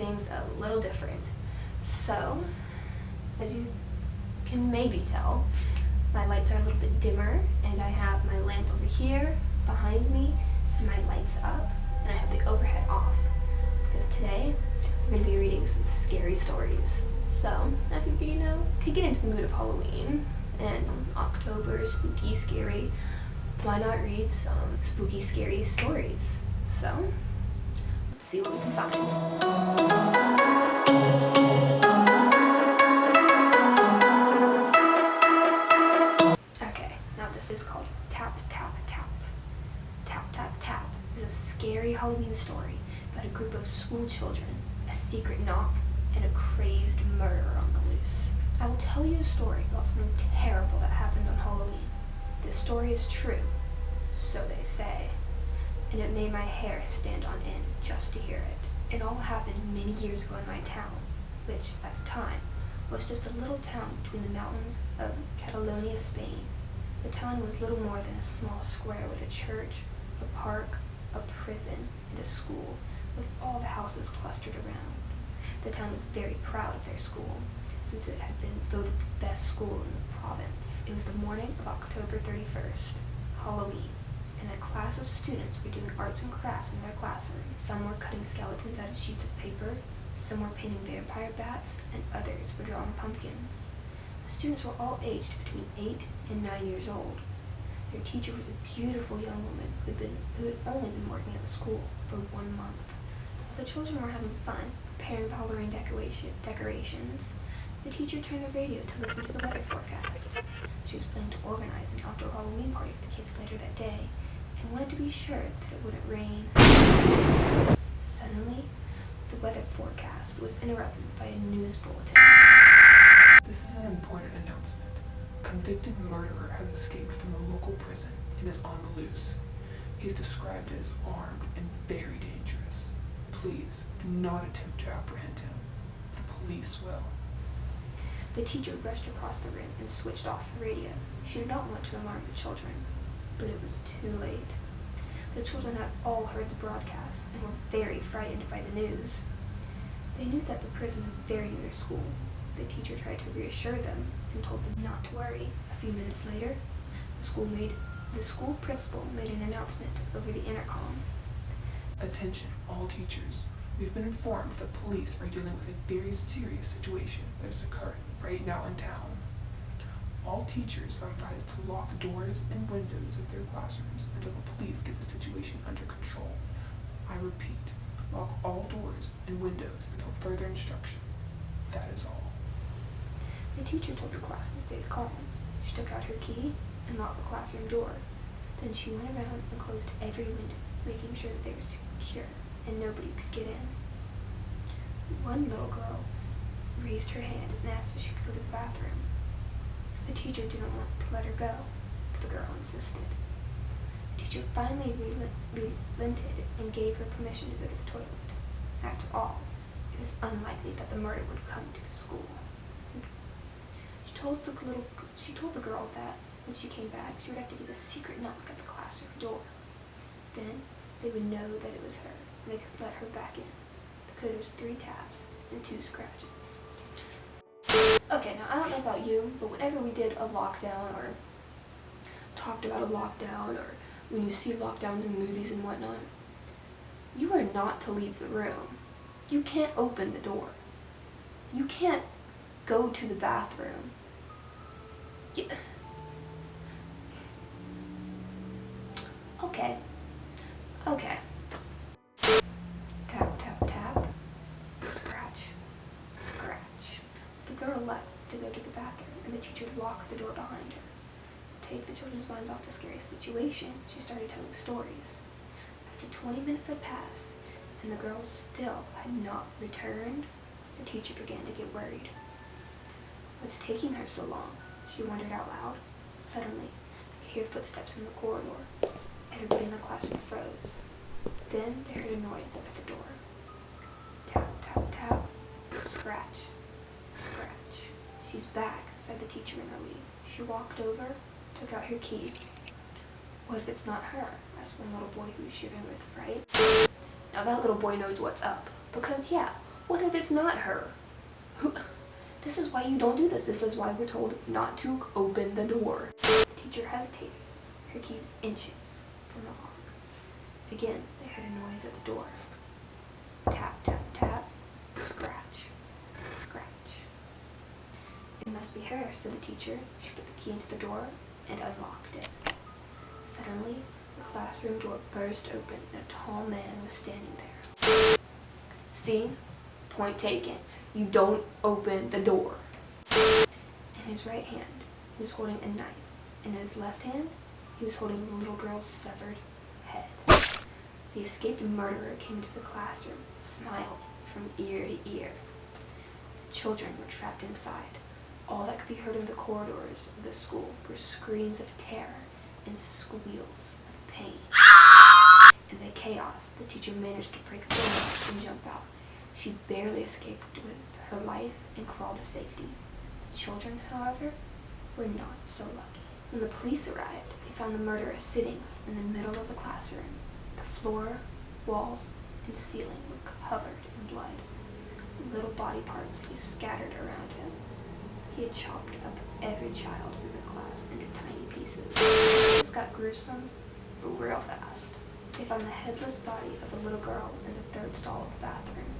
things a little different. So, as you can maybe tell, my lights are a little bit dimmer, and I have my lamp over here behind me, and my lights up, and I have the overhead off. Because today, we're going to be reading some scary stories. So, I figured, to get into the mood of Halloween and October, spooky, scary, why not read some spooky, scary stories? So, let's see what we can find. Okay, now this is called Tap, Tap, Tap. Tap, Tap, Tap is a scary Halloween story about a group of school children, a secret knock, and a crazed murderer on the loose. I will tell you a story about something terrible that happened on Halloween. This story is true, so they say, and it made my hair stand on end just to hear it. It all happened many years ago in my town, which, at the time, was just a little town between the mountains of Catalonia, Spain. The town was little more than a small square with a church, a park, a prison, and a school, with all the houses clustered around. The town was very proud of their school, since it had been voted the best school in the province. It was the morning of October 31st, Halloween, and a class of students were doing arts and crafts in their classroom. Some were cutting skeletons out of sheets of paper, some were painting vampire bats, and others were drawing pumpkins. The students were all aged between 8 and 9 years old. Their teacher was a beautiful young woman who had only been working at the school for 1 month. While the children were having fun, preparing Halloween decorations, the teacher turned the radio to listen to the weather forecast. She was planning to organize an outdoor Halloween party for the kids later that day, and wanted to be sure that it wouldn't rain. Suddenly, the weather forecast was interrupted by a news bulletin. This is an important announcement. A convicted murderer has escaped from a local prison and is on the loose. He is described as armed and very dangerous. Please do not attempt to apprehend him. The police will. The teacher rushed across the room and switched off the radio. She did not want to alarm the children, but it was too late. The children had all heard the broadcast and were very frightened by the news. They knew that the prison was very near school. The teacher tried to reassure them and told them not to worry. A few minutes later, the school principal made an announcement over the intercom. Attention, all teachers. We've been informed that police are dealing with a very serious situation that is occurring right now in town. All teachers are advised to lock doors and windows of their classrooms until the police get the situation under control. I repeat, lock all doors and windows until further instruction. That is all. The teacher told the class to stay calm. She took out her key and locked the classroom door. Then she went around and closed every window, making sure that they were secure and nobody could get in. One little girl raised her hand and asked if she could go to the bathroom. The teacher didn't want to let her go, but the girl insisted. The teacher finally relented and gave her permission to go to the toilet. After all, it was unlikely that the murder would come to the school. She told the girl that when she came back, she would have to give a secret knock at the classroom door. Then they would know that it was her, and they could let her back in. The code was 3 taps and 2 scratches. Okay, now I don't know about you, but whenever we did a lockdown or talked about a lockdown, or when you see lockdowns in movies and whatnot, you are not to leave the room. You can't open the door. You can't go to the bathroom. Okay. Tap, tap, tap. Scratch, scratch. The girl left to go to the bathroom, and the teacher locked the door behind her. To take the children's minds off the scary situation, she started telling stories. After 20 minutes had passed, and the girl still had not returned, the teacher began to get worried. What's taking her so long? She wondered out loud. Suddenly, they could hear footsteps in the corridor. Everybody in the classroom froze. Then they heard a noise at the door. Tap, tap, tap. Scratch, scratch. She's back, said the teacher in relief. She walked over, took out her key. What if it's not her? Asked one little boy who was shivering with fright. Now that little boy knows what's up. Because yeah, What if it's not her? This is why you don't do this. This is why we're told not to open the door. The teacher hesitated, her keys inches from the lock. Again, they heard a noise at the door. Tap, tap, tap, scratch, scratch. It must be her, said the teacher. She put the key into the door and unlocked it. Suddenly, the classroom door burst open and a tall man was standing there. See? Point taken. You don't open the door. In his right hand, he was holding a knife. In his left hand, he was holding the little girl's severed head. The escaped murderer came into the classroom, smiling from ear to ear. The children were trapped inside. All that could be heard in the corridors of the school were screams of terror and squeals of pain. In the chaos, the teacher managed to break the window and jump out. She barely escaped with her life and crawled to safety. The children, however, were not so lucky. When the police arrived, they found the murderer sitting in the middle of the classroom. The floor, walls, and ceiling were covered in blood. Little body parts lay scattered around him. He had chopped up every child in the class into tiny pieces. This got gruesome real fast. They found the headless body of the little girl in the third stall of the bathroom.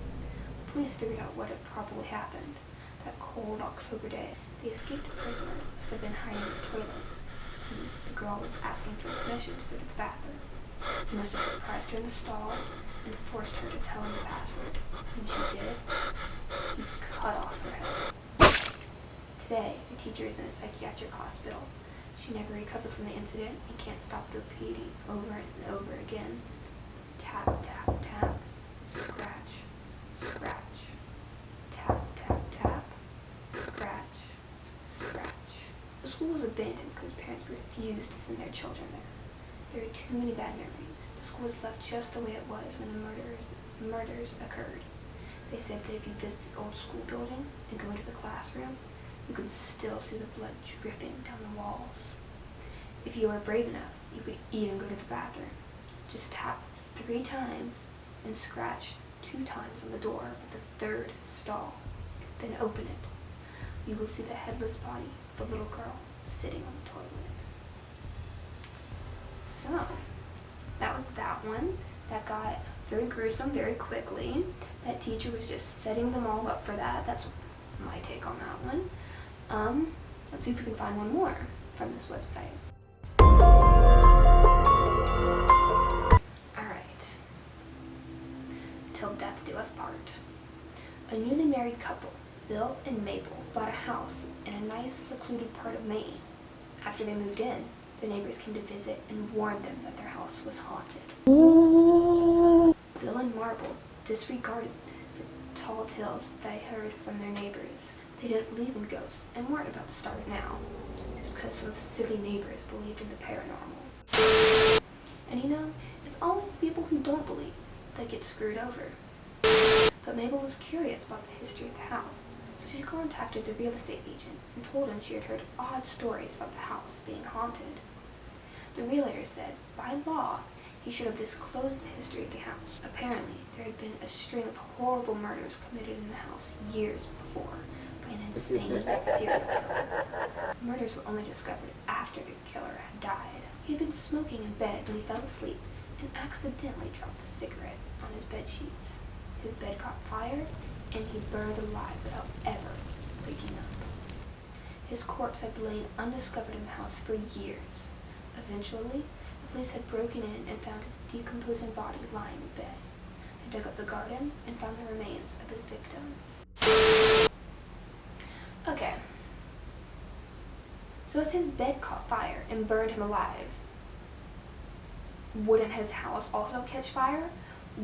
The police figured out what had probably happened. That cold October day, the escaped prisoner must have been hiding in the toilet. The girl was asking for permission to go to the bathroom. He must have surprised her in the stall and forced her to tell him the password. When she did, he cut off her head. Today, the teacher is in a psychiatric hospital. She never recovered from the incident and can't stop repeating over and over again. Tap, tap, tap, scratch, scratch. Tap, tap, tap, scratch, scratch. The school was abandoned because parents refused to send their children there. There were too many bad memories. The school was left just the way it was when the murders occurred. They said that if you visit the old school building and go into the classroom, you could still see the blood dripping down the walls. If you were brave enough, you could even go to the bathroom. Just tap 3 times and scratch 2 times on the door of the 3rd stall. Then open it. You will see the headless body of the little girl sitting on the toilet. So, that was that one. That got very gruesome very quickly. That teacher was just setting them all up for that. That's my take on that one. Let's see if we can find one more from this website. Alright. Till death do us part. A newly married couple, Bill and Mabel, bought a house in a nice secluded part of Maine. After they moved in, their neighbors came to visit and warned them that their house was haunted. Bill and Mabel disregarded the tall tales they heard from their neighbors. They didn't believe in ghosts and weren't about to start now, just because some silly neighbors believed in the paranormal. And you know, it's always the people who don't believe that get screwed over. But Mabel was curious about the history of the house, so she contacted the real estate agent and told him she had heard odd stories about the house being haunted. The realtor said, by law, he should have disclosed the history of the house. Apparently, there had been a string of horrible murders committed in the house years before by an insane serial killer. Murders were only discovered after the killer had died. He had been smoking in bed when he fell asleep and accidentally dropped a cigarette on his bed sheets. His bed caught fire and he burned alive without ever waking up. His corpse had lain undiscovered in the house for years. Eventually, the police had broken in and found his decomposing body lying in bed. They dug up the garden and found the remains of his victims. Okay. So if his bed caught fire and burned him alive, wouldn't his house also catch fire?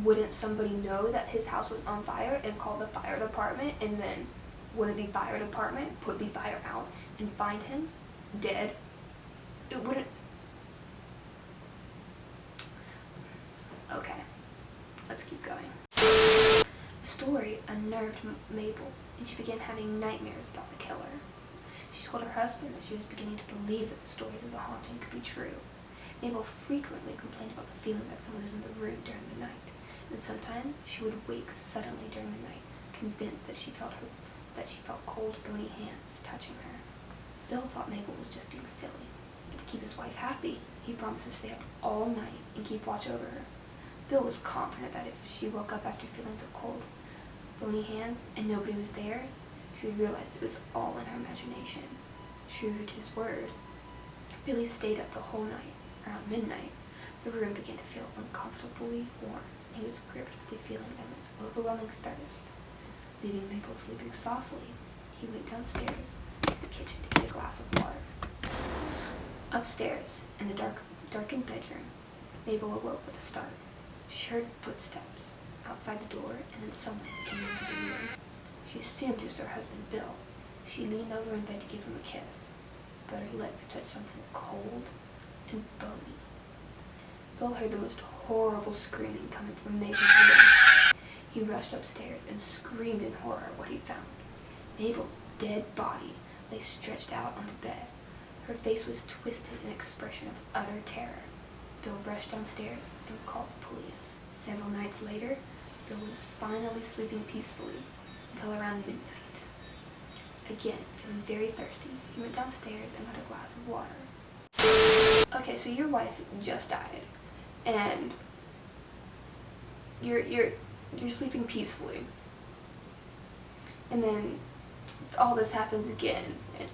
Wouldn't somebody know that his house was on fire and call the fire department, and then wouldn't the fire department put the fire out and find him dead? It wouldn't. Okay, let's keep going. The story unnerved Mabel, and she began having nightmares about the killer. She told her husband that she was beginning to believe that the stories of the haunting could be true. Mabel frequently complained about the feeling that someone was in the room during the night, and sometimes she would wake suddenly during the night convinced that she felt cold, bony hands touching her. Bill thought Mabel was just being silly, but to keep his wife happy, he promised to stay up all night and keep watch over her. Bill was confident that if she woke up after feeling the cold, bony hands and nobody was there, she would realize it was all in her imagination. True to his word, Billy stayed up the whole night. Around midnight, the room began to feel uncomfortably warm. He was gripped with the feeling of an overwhelming thirst. Leaving Mabel sleeping softly, he went downstairs to the kitchen to get a glass of water. Upstairs, in the darkened bedroom, Mabel awoke with a start. She heard footsteps outside the door, and then someone came into the room. She assumed it was her husband, Bill. She leaned over in bed to give him a kiss, but her lips touched something cold and bony. Bill heard the most horrible screaming coming from Mabel's room. He rushed upstairs and screamed in horror at what he found. Mabel's dead body lay stretched out on the bed. Her face was twisted in an expression of utter terror. Bill rushed downstairs and called the police. Several nights later, Bill was finally sleeping peacefully until around midnight. Again, feeling very thirsty, he went downstairs and got a glass of water. Okay, so your wife just died, and you're sleeping peacefully, and then all this happens again, and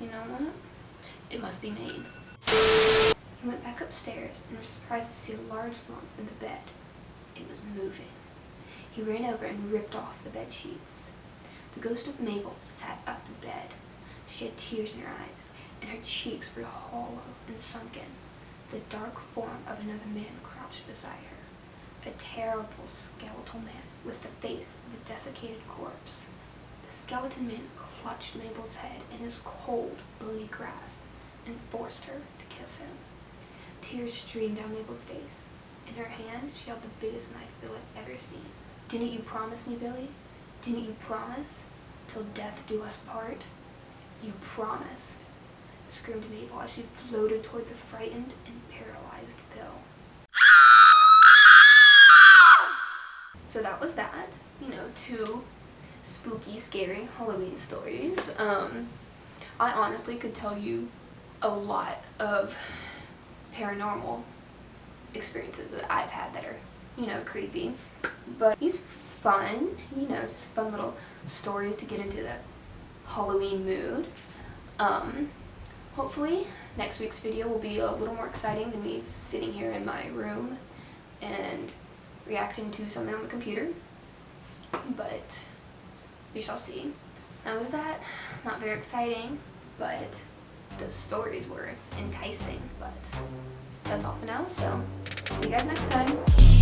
you know what? It must be Maine. He went back upstairs and was surprised to see a large lump in the bed. It was moving. He ran over and ripped off the bed sheets. The ghost of Mabel sat up in bed. She had tears in her eyes, and her cheeks were hollow and sunken. The dark form of another man crouched beside her, a terrible skeletal man with the face of a desiccated corpse. The skeleton man clutched Mabel's head in his cold, bony grasp and forced her to kiss him. Tears streamed down Mabel's face. In her hand, she held the biggest knife Bill had ever seen. "Didn't you promise me, Billy? Didn't you promise? Till death do us part? You promised," screamed Mabel as she floated toward the frightened and paralyzed Bill. So that was that. 2 spooky, scary Halloween stories. I honestly could tell you a lot of paranormal experiences that I've had that are, creepy. But these fun, just fun little stories to get into the Halloween mood. Hopefully next week's video will be a little more exciting than me sitting here in my room and reacting to something on the computer. But we shall see. That was that. Not very exciting, but the stories were enticing. But that's all for now, so see you guys next time.